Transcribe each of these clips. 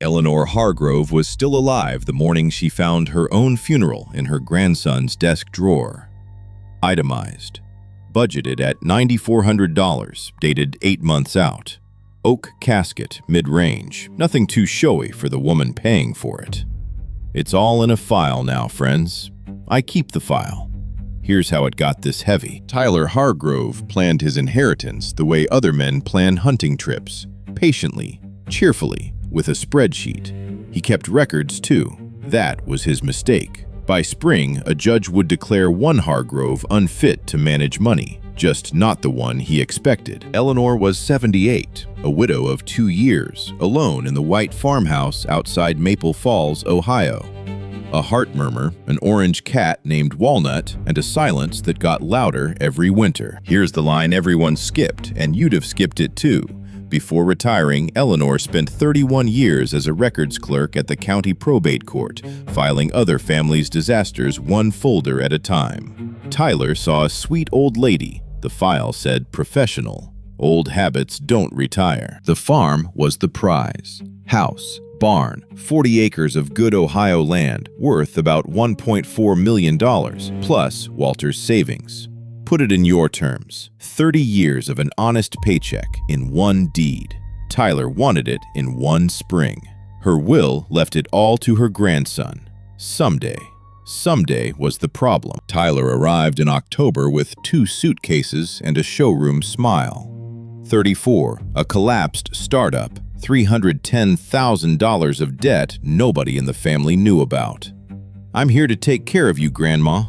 Eleanor Hargrove was still alive the morning she found her own funeral in her grandson's desk drawer. Itemized. Budgeted at $9,400, dated 8 months out. Oak casket, mid-range, nothing too showy for the woman paying for it. It's all in a file now, friends. I keep the file. Here's how it got this heavy. Tyler Hargrove planned his inheritance the way other men plan hunting trips, patiently, cheerfully, with a spreadsheet. He kept records too. That was his mistake. By spring, a judge would declare one Hargrove unfit to manage money, just not the one he expected. Eleanor was 78, a widow of 2 years, alone in the white farmhouse outside Maple Falls, Ohio. A heart murmur, an orange cat named Walnut, and a silence that got louder every winter. Here's the line everyone skipped, and you'd have skipped it too. Before retiring, Eleanor spent 31 years as a records clerk at the county probate court, filing other families' disasters one folder at a time. Tyler saw a sweet old lady. The file said professional. Old habits don't retire. The farm was the prize. House, barn, 40 acres of good Ohio land, worth about $1.4 million, plus Walter's savings. Put it in your terms, 30 years of an honest paycheck in one deed. Tyler wanted it in one spring. Her will left it all to her grandson. Someday was the problem. Tyler arrived in October with 2 suitcases and a showroom smile. 34, a collapsed startup, $310,000 of debt nobody in the family knew about. I'm here to take care of you, Grandma.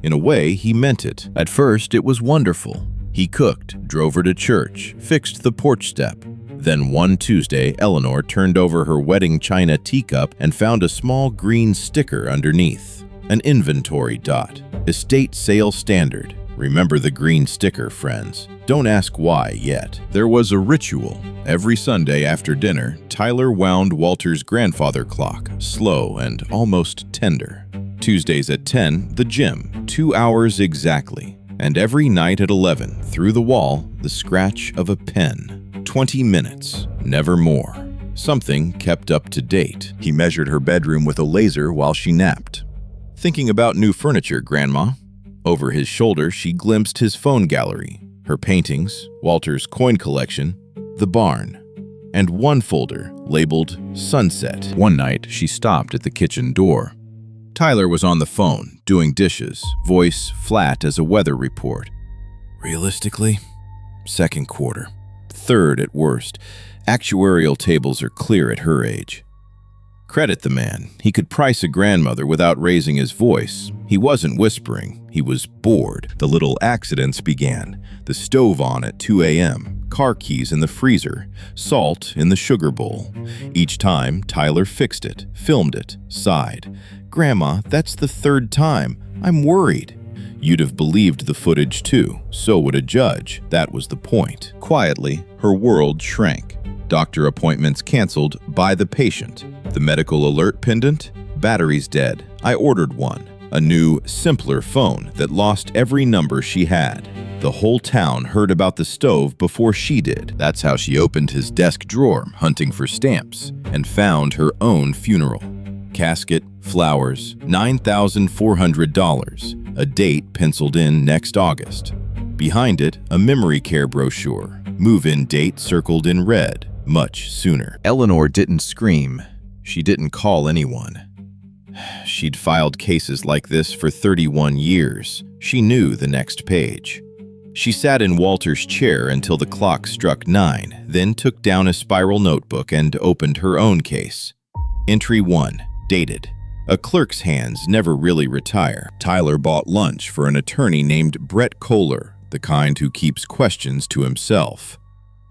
In a way, he meant it. At first, it was wonderful. He cooked, drove her to church, fixed the porch step. Then one Tuesday, Eleanor turned over her wedding china teacup and found a small green sticker underneath. An inventory dot. Estate sale standard. Remember the green sticker, friends. Don't ask why yet. There was a ritual. Every Sunday after dinner, Tyler wound Walter's grandfather clock, slow and almost tender. Tuesdays at 10, the gym, 2 hours exactly. And every night at 11, through the wall, the scratch of a pen. 20 minutes, never more. Something kept up to date. He measured her bedroom with a laser while she napped. Thinking about new furniture, Grandma? Over his shoulder, she glimpsed his phone gallery, her paintings, Walter's coin collection, the barn, and one folder labeled Sunset. One night, she stopped at the kitchen door. Tyler was on the phone, doing dishes, voice flat as a weather report. Realistically, second quarter. Third at worst. Actuarial tables are clear at her age. Credit the man. He could price a grandmother without raising his voice. He wasn't whispering. He was bored. The little accidents began. The stove on at 2 a.m., car keys in the freezer, salt in the sugar bowl. Each time, Tyler fixed it, filmed it, sighed. Grandma, that's the 3rd time. I'm worried. You'd have believed the footage too. So would a judge. That was the point. Quietly, her world shrank. Doctor appointments canceled by the patient. The medical alert pendant? Battery's dead. I ordered one. A new, simpler phone that lost every number she had. The whole town heard about the stove before she did. That's how she opened his desk drawer, hunting for stamps, and found her own funeral. Casket, flowers, $9,400. A date penciled in next August. Behind it, a memory care brochure. Move-in date circled in red, much sooner. Eleanor didn't scream. She didn't call anyone. She'd filed cases like this for 31 years. She knew the next page. She sat in Walter's chair until the clock struck 9, then took down a spiral notebook and opened her own case. Entry 1, dated. A clerk's hands never really retire. Tyler bought lunch for an attorney named Brett Kohler, the kind who keeps questions to himself.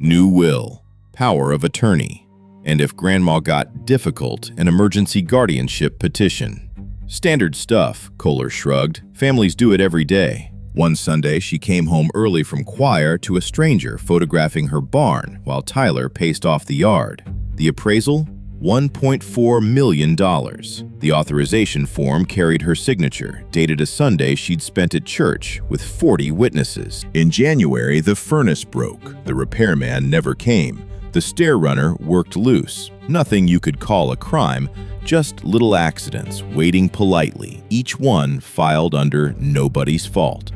New will, power of attorney, and if Grandma got difficult, an emergency guardianship petition. Standard stuff, Kohler shrugged. Families do it every day. One Sunday, she came home early from choir to a stranger photographing her barn while Tyler paced off the yard. The appraisal? $1.4 million. The authorization form carried her signature, dated a Sunday she'd spent at church with 40 witnesses. In January, the furnace broke. The repairman never came. The stair runner worked loose. Nothing you could call a crime, just little accidents waiting politely, each one filed under nobody's fault.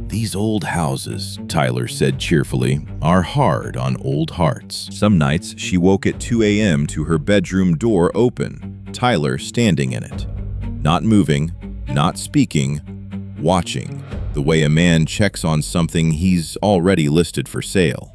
"These old houses," Tyler said cheerfully, "are hard on old hearts." Some nights, she woke at 2 a.m. to her bedroom door open, Tyler standing in it. Not moving, not speaking, watching, the way a man checks on something he's already listed for sale.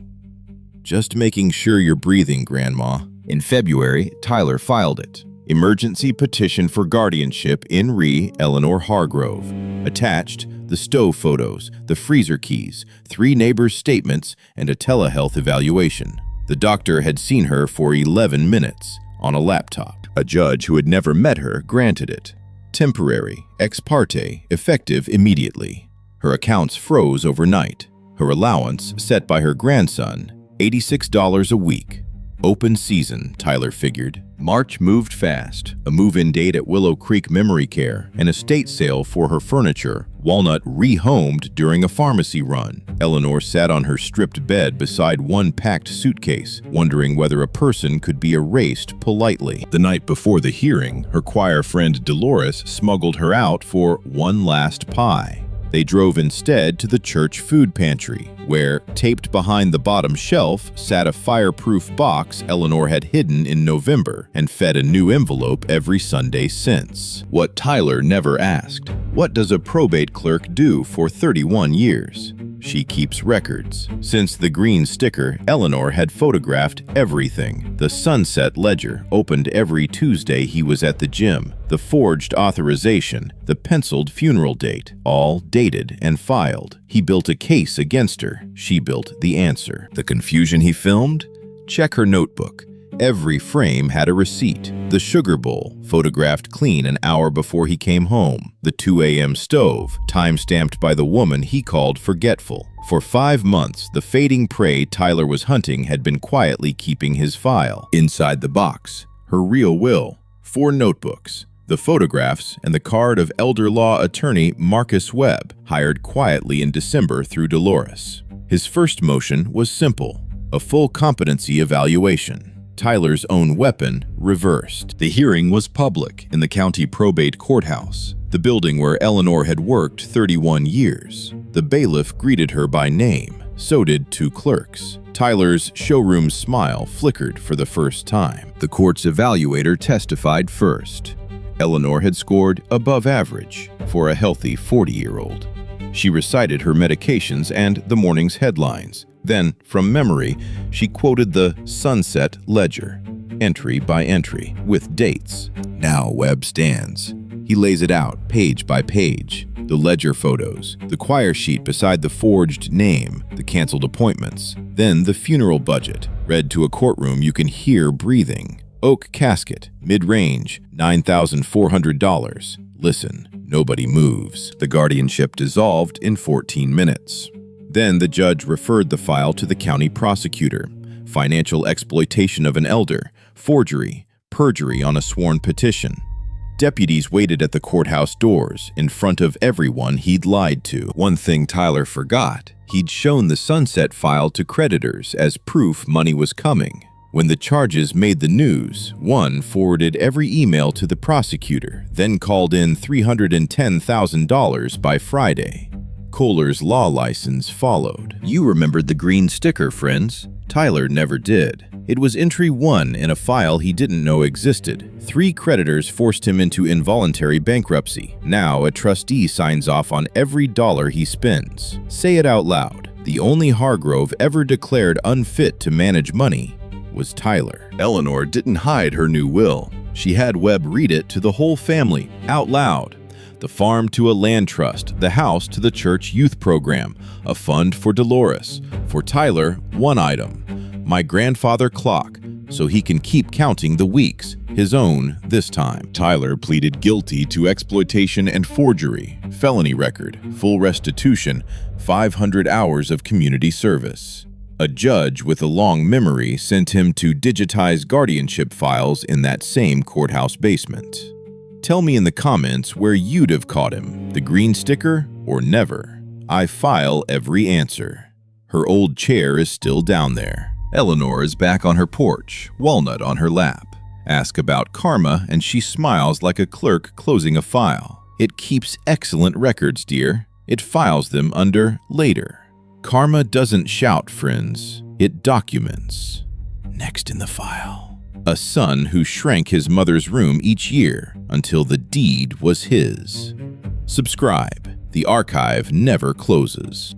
"Just making sure you're breathing, Grandma." In February, Tyler filed it. Emergency petition for guardianship in re Eleanor Hargrove. Attached, the stove photos, the freezer keys, 3 neighbors' statements, and a telehealth evaluation. The doctor had seen her for 11 minutes on a laptop. A judge who had never met her granted it. Temporary, ex parte, effective immediately. Her accounts froze overnight. Her allowance, set by her grandson, $86 a week. Open season, Tyler figured. March moved fast. A move-in date at Willow Creek Memory Care, an estate sale for her furniture, Walnut rehomed during a pharmacy run. Eleanor sat on her stripped bed beside one packed suitcase, wondering whether a person could be erased politely. The night before the hearing, her choir friend Dolores smuggled her out for one last pie. They drove instead to the church food pantry, where, taped behind the bottom shelf, sat a fireproof box Eleanor had hidden in November and fed a new envelope every Sunday since. What Tyler never asked: what does a probate clerk do for 31 years? She keeps records. Since the green sticker, Eleanor had photographed everything. The sunset ledger, opened every Tuesday he was at the gym, the forged authorization, the penciled funeral date, all dated and filed. He built a case against her. She built the answer. The confusion he filmed? Check her notebook. Every frame had a receipt. The sugar bowl, photographed clean an hour before he came home. The 2 a.m. stove, time-stamped by the woman he called forgetful. For 5 months, the fading prey Tyler was hunting had been quietly keeping his file. Inside the box, her real will, 4 notebooks, the photographs, and the card of elder law attorney Marcus Webb, hired quietly in December through Dolores. His first motion was simple: a full competency evaluation. Tyler's own weapon reversed. The hearing was public in the county probate courthouse, the building where Eleanor had worked 31 years. The bailiff greeted her by name. So did 2 clerks. Tyler's showroom smile flickered for the first time. The court's evaluator testified first. Eleanor had scored above average for a healthy 40-year-old. She recited her medications and the morning's headlines. Then, from memory, she quoted the sunset ledger, entry by entry, with dates. Now Webb stands. He lays it out, page by page. The ledger photos, the choir sheet beside the forged name, the canceled appointments. Then the funeral budget, read to a courtroom you can hear breathing. Oak casket, mid-range, $9,400. Listen, nobody moves. The guardianship dissolved in 14 minutes. Then the judge referred the file to the county prosecutor. Financial exploitation of an elder, forgery, perjury on a sworn petition. Deputies waited at the courthouse doors, in front of everyone he'd lied to. One thing Tyler forgot: he'd shown the sunset file to creditors as proof money was coming. When the charges made the news, one forwarded every email to the prosecutor, then called in $310,000 by Friday. Kohler's law license followed. You remembered the green sticker, friends. Tyler never did. It was entry 1 in a file he didn't know existed. 3 creditors forced him into involuntary bankruptcy. Now a trustee signs off on every dollar he spends. Say it out loud. The only Hargrove ever declared unfit to manage money was Tyler. Eleanor didn't hide her new will. She had Webb read it to the whole family, out loud. The farm to a land trust, the house to the church youth program, a fund for Dolores. For Tyler, one item: my grandfather clock, so he can keep counting the weeks, his own this time. Tyler pleaded guilty to exploitation and forgery, felony record, full restitution, 500 hours of community service. A judge with a long memory sent him to digitize guardianship files in that same courthouse basement. Tell me in the comments where you'd have caught him, the green sticker or never. I file every answer. Her old chair is still down there. Eleanor is back on her porch, Walnut on her lap. Ask about karma and she smiles like a clerk closing a file. It keeps excellent records, dear. It files them under later. Karma doesn't shout, friends. It documents. Next in the file. A son who shrank his mother's room each year until the deed was his. Subscribe. The archive never closes.